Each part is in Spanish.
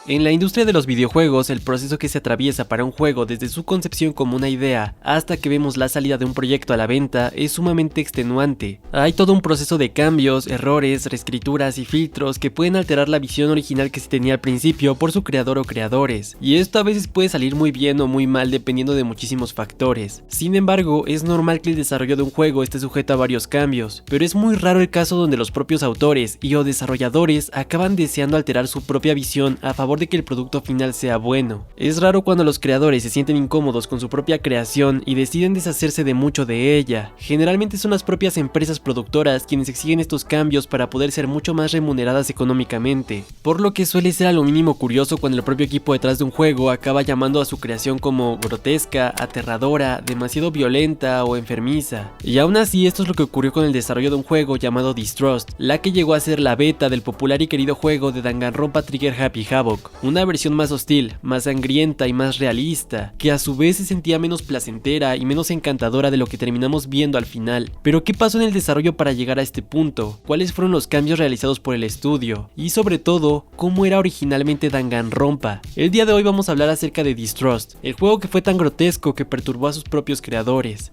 En la industria de los videojuegos, el proceso que se atraviesa para un juego desde su concepción como una idea hasta que vemos la salida de un proyecto a la venta es sumamente extenuante. Hay todo un proceso de cambios, errores, reescrituras y filtros que pueden alterar la visión original que se tenía al principio por su creador o creadores, y esto a veces puede salir muy bien o muy mal dependiendo de muchísimos factores. Sin embargo, es normal que el desarrollo de un juego esté sujeto a varios cambios, pero es muy raro el caso donde los propios autores y o desarrolladores acaban deseando alterar su propia visión a favor de que el producto final sea bueno. Es raro cuando los creadores se sienten incómodos con su propia creación y deciden deshacerse de mucho de ella. Generalmente son las propias empresas productoras quienes exigen estos cambios para poder ser mucho más remuneradas económicamente, por lo que suele ser a lo mínimo curioso cuando el propio equipo detrás de un juego acaba llamando a su creación como grotesca, aterradora, demasiado violenta o enfermiza. Y aún así, esto es lo que ocurrió con el desarrollo de un juego llamado Distrust, la que llegó a ser la beta del popular y querido juego de Danganronpa Trigger Happy Havoc, una versión más hostil, más sangrienta y más realista, que a su vez se sentía menos placentera y menos encantadora de lo que terminamos viendo al final. Pero ¿qué pasó en el desarrollo para llegar a este punto? ¿Cuáles fueron los cambios realizados por el estudio? Y sobre todo, ¿cómo era originalmente Danganronpa? El día de hoy vamos a hablar acerca de Distrust, el juego que fue tan grotesco que perturbó a sus propios creadores.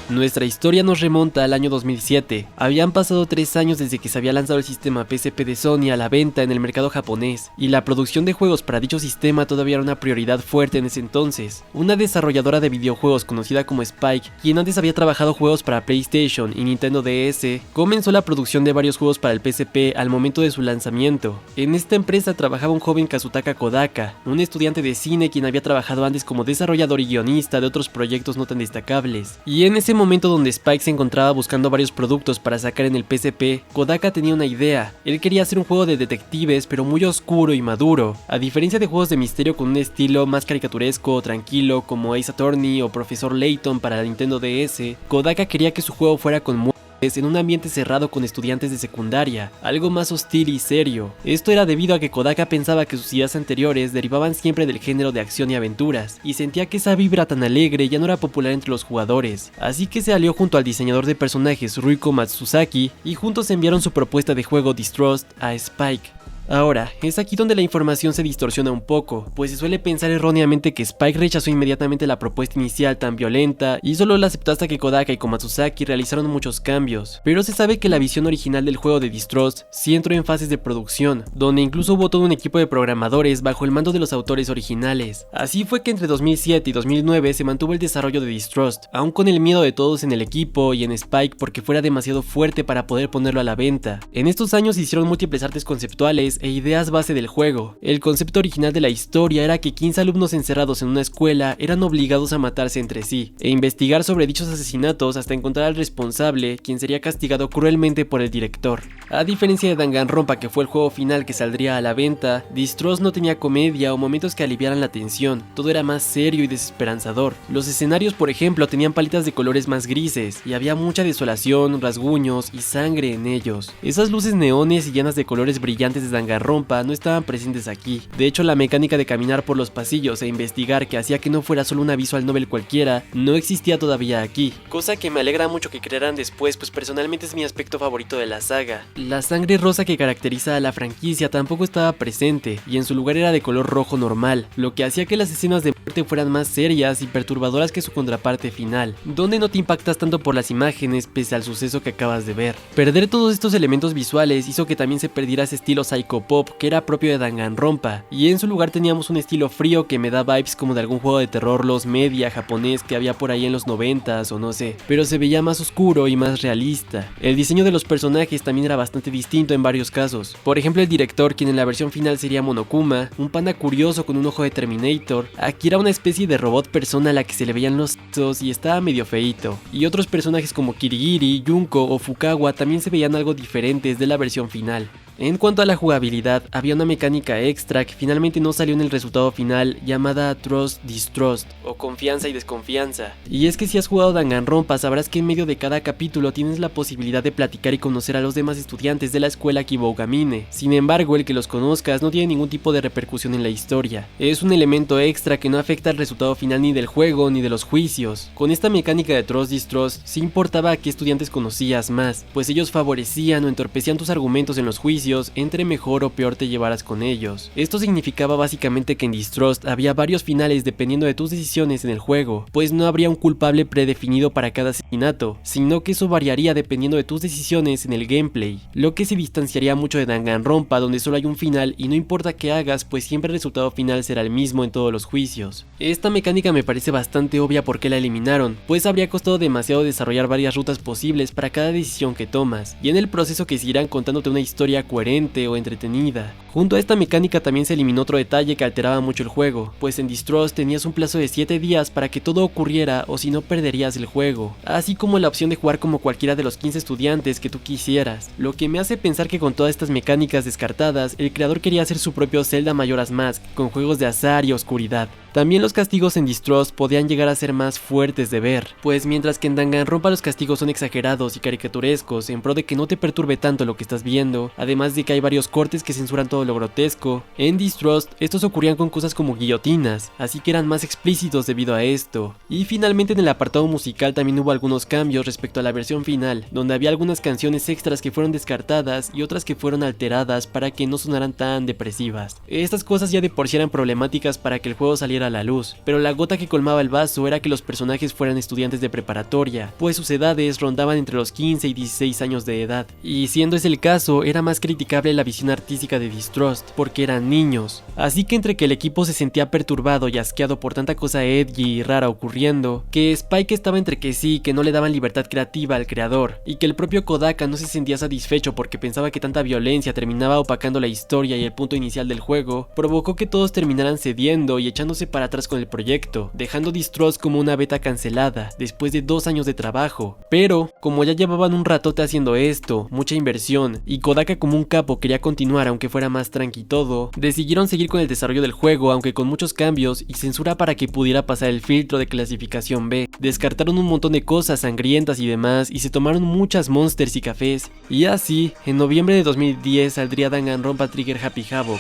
Nuestra historia nos remonta al año 2007. Habían pasado 3 años desde que se había lanzado el sistema PSP de Sony a la venta en el mercado japonés, y la producción de juegos para dicho sistema todavía era una prioridad fuerte en ese entonces. Una desarrolladora de videojuegos conocida como Spike, quien antes había trabajado juegos para PlayStation y Nintendo DS, comenzó la producción de varios juegos para el PSP al momento de su lanzamiento. En esta empresa trabajaba un joven Kazutaka Kodaka, un estudiante de cine quien había trabajado antes como desarrollador y guionista de otros proyectos no tan destacables. Y en ese momento donde Spike se encontraba buscando varios productos para sacar en el PSP, Kodaka tenía una idea. Él quería hacer un juego de detectives pero muy oscuro y maduro. A diferencia de juegos de misterio con un estilo más caricaturesco o tranquilo como Ace Attorney o Profesor Layton para la Nintendo DS, Kodaka quería que su juego fuera con en un ambiente cerrado con estudiantes de secundaria, algo más hostil y serio. Esto era debido a que Kodaka pensaba que sus ideas anteriores derivaban siempre del género de acción y aventuras, y sentía que esa vibra tan alegre ya no era popular entre los jugadores, así que se alió junto al diseñador de personajes Ruiko Matsusaki y juntos enviaron su propuesta de juego Distrust a Spike. Ahora, es aquí donde la información se distorsiona un poco, pues se suele pensar erróneamente que Spike rechazó inmediatamente la propuesta inicial tan violenta y solo la aceptó hasta que Kodaka y Komatsusaki realizaron muchos cambios, pero se sabe que la visión original del juego de Distrust sí entró en fases de producción, donde incluso hubo todo un equipo de programadores bajo el mando de los autores originales. Así fue que entre 2007 y 2009 se mantuvo el desarrollo de Distrust, aún con el miedo de todos en el equipo y en Spike porque fuera demasiado fuerte para poder ponerlo a la venta. En estos años se hicieron múltiples artes conceptuales e ideas base del juego. El concepto original de la historia era que 15 alumnos encerrados en una escuela eran obligados a matarse entre sí, e investigar sobre dichos asesinatos hasta encontrar al responsable, quien sería castigado cruelmente por el director. A diferencia de Danganronpa, que fue el juego final que saldría a la venta, Distrust no tenía comedia o momentos que aliviaran la tensión, todo era más serio y desesperanzador. Los escenarios, por ejemplo, tenían paletas de colores más grises, y había mucha desolación, rasguños y sangre en ellos. Esas luces neones y llenas de colores brillantes de Danganronpa no estaban presentes aquí. De hecho, la mecánica de caminar por los pasillos e investigar que hacía que no fuera solo una visual novel cualquiera no existía todavía aquí, cosa que me alegra mucho que crearan después, pues personalmente es mi aspecto favorito de la saga. La sangre rosa que caracteriza a la franquicia tampoco estaba presente, y en su lugar era de color rojo normal, lo que hacía que las escenas de muerte fueran más serias y perturbadoras que su contraparte final, donde no te impactas tanto por las imágenes pese al suceso que acabas de ver. Perder todos estos elementos visuales hizo que también se perdiera ese estilo psycho-pop que era propio de Danganronpa, y en su lugar teníamos un estilo frío que me da vibes como de algún juego de terror los media japonés que había por ahí en los 90s o no sé, pero se veía más oscuro y más realista. El diseño de los personajes también era bastante distinto en varios casos. Por ejemplo, el director, quien en la versión final sería Monokuma, un panda curioso con un ojo de Terminator, aquí era una especie de robot persona a la que se le veían los ojos y estaba medio feíto. Y otros personajes como Kirigiri, Junko o Fukawa también se veían algo diferentes de la versión final. En cuanto a la jugabilidad, había una mecánica extra que finalmente no salió en el resultado final, llamada Trust Distrust, o confianza y desconfianza. Y es que si has jugado Danganronpa sabrás que en medio de cada capítulo tienes la posibilidad de platicar y conocer a los demás estudiantes de la escuela Kibougamine. Sin embargo, el que los conozcas no tiene ningún tipo de repercusión en la historia. Es un elemento extra que no afecta al resultado final ni del juego ni de los juicios. Con esta mecánica de Trust Distrust sí importaba a qué estudiantes conocías más, pues ellos favorecían o entorpecían tus argumentos en los juicios, entre mejor o peor te llevaras con ellos. Esto significaba básicamente que en Distrust había varios finales dependiendo de tus decisiones en el juego, pues no habría un culpable predefinido para cada asesinato, sino que eso variaría dependiendo de tus decisiones en el gameplay, lo que se distanciaría mucho de Danganronpa, donde solo hay un final y no importa qué hagas, pues siempre el resultado final será el mismo en todos los juicios. Esta mecánica me parece bastante obvia por qué la eliminaron, pues habría costado demasiado desarrollar varias rutas posibles para cada decisión que tomas, y en el proceso que seguirán contándote una historia coherente o entretenida. Junto a esta mecánica también se eliminó otro detalle que alteraba mucho el juego, pues en Distrust tenías un plazo de 7 días para que todo ocurriera o si no perderías el juego, así como la opción de jugar como cualquiera de los 15 estudiantes que tú quisieras, lo que me hace pensar que con todas estas mecánicas descartadas, el creador quería hacer su propio Zelda Majora's Mask, con juegos de azar y oscuridad. También los castigos en Distrust podían llegar a ser más fuertes de ver, pues mientras que en Danganronpa los castigos son exagerados y caricaturescos en pro de que no te perturbe tanto lo que estás viendo, además de que hay varios cortes que censuran todo lo grotesco, en Distrust estos ocurrían con cosas como guillotinas, así que eran más explícitos debido a esto. Y finalmente en el apartado musical también hubo algunos cambios respecto a la versión final, donde había algunas canciones extras que fueron descartadas y otras que fueron alteradas para que no sonaran tan depresivas. Estas cosas ya de por sí eran problemáticas para que el juego saliera a la luz, pero la gota que colmaba el vaso era que los personajes fueran estudiantes de preparatoria, pues sus edades rondaban entre los 15 y 16 años de edad, y siendo ese el caso, era más criticable la visión artística de Distrust, porque eran niños. Así que entre que el equipo se sentía perturbado y asqueado por tanta cosa edgy y rara ocurriendo, que Spike estaba entre que sí y que no le daban libertad creativa al creador, y que el propio Kodaka no se sentía satisfecho porque pensaba que tanta violencia terminaba opacando la historia y el punto inicial del juego, provocó que todos terminaran cediendo y echándose para atrás con el proyecto, dejando Distrust como una beta cancelada, después de 2 años de trabajo. Pero, como ya llevaban un ratote haciendo esto, mucha inversión, y Kodaka como un capo quería continuar aunque fuera más tranqui todo, decidieron seguir con el desarrollo del juego aunque con muchos cambios y censura para que pudiera pasar el filtro de clasificación B. Descartaron un montón de cosas sangrientas y demás y se tomaron muchas monsters y cafés, y así, en noviembre de 2010 saldría Danganronpa Trigger Happy Havoc.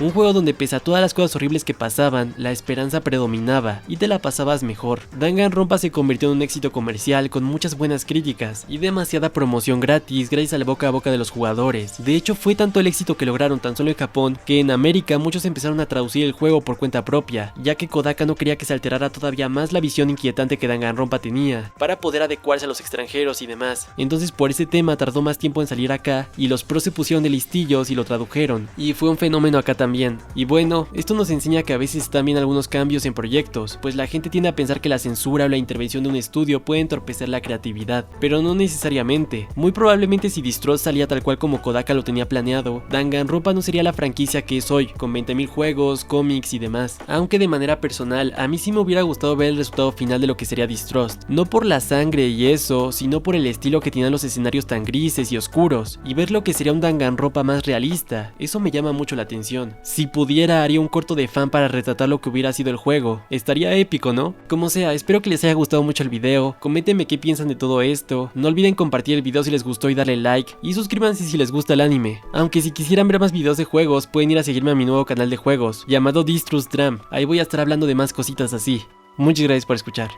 Un juego donde pese a todas las cosas horribles que pasaban, la esperanza predominaba y te la pasabas mejor. Danganronpa se convirtió en un éxito comercial con muchas buenas críticas y demasiada promoción gratis gracias al boca a boca de los jugadores. De hecho fue tanto el éxito que lograron tan solo en Japón que en América muchos empezaron a traducir el juego por cuenta propia, ya que Kodaka no quería que se alterara todavía más la visión inquietante que Danganronpa tenía, para poder adecuarse a los extranjeros y demás. Entonces por ese tema tardó más tiempo en salir acá y los pros se pusieron de listillos y lo tradujeron, y fue un fenómeno acá también. Y bueno, esto nos enseña que a veces están bien algunos cambios en proyectos, pues la gente tiende a pensar que la censura o la intervención de un estudio puede entorpecer la creatividad, pero no necesariamente. Muy probablemente si Distrust salía tal cual como Kodaka lo tenía planeado, Danganronpa no sería la franquicia que es hoy, con 20.000 juegos, cómics y demás. Aunque de manera personal, a mí sí me hubiera gustado ver el resultado final de lo que sería Distrust, no por la sangre y eso, sino por el estilo que tienen los escenarios tan grises y oscuros, y ver lo que sería un Danganronpa más realista. Eso me llama mucho la atención. Si pudiera haría un corto de fan para retratar lo que hubiera sido el juego, estaría épico, ¿no? Como sea, espero que les haya gustado mucho el video, coméntenme qué piensan de todo esto, no olviden compartir el video si les gustó y darle like, y suscríbanse si les gusta el anime, aunque si quisieran ver más videos de juegos pueden ir a seguirme a mi nuevo canal de juegos, llamado Distrust Dram, ahí voy a estar hablando de más cositas así. Muchas gracias por escuchar.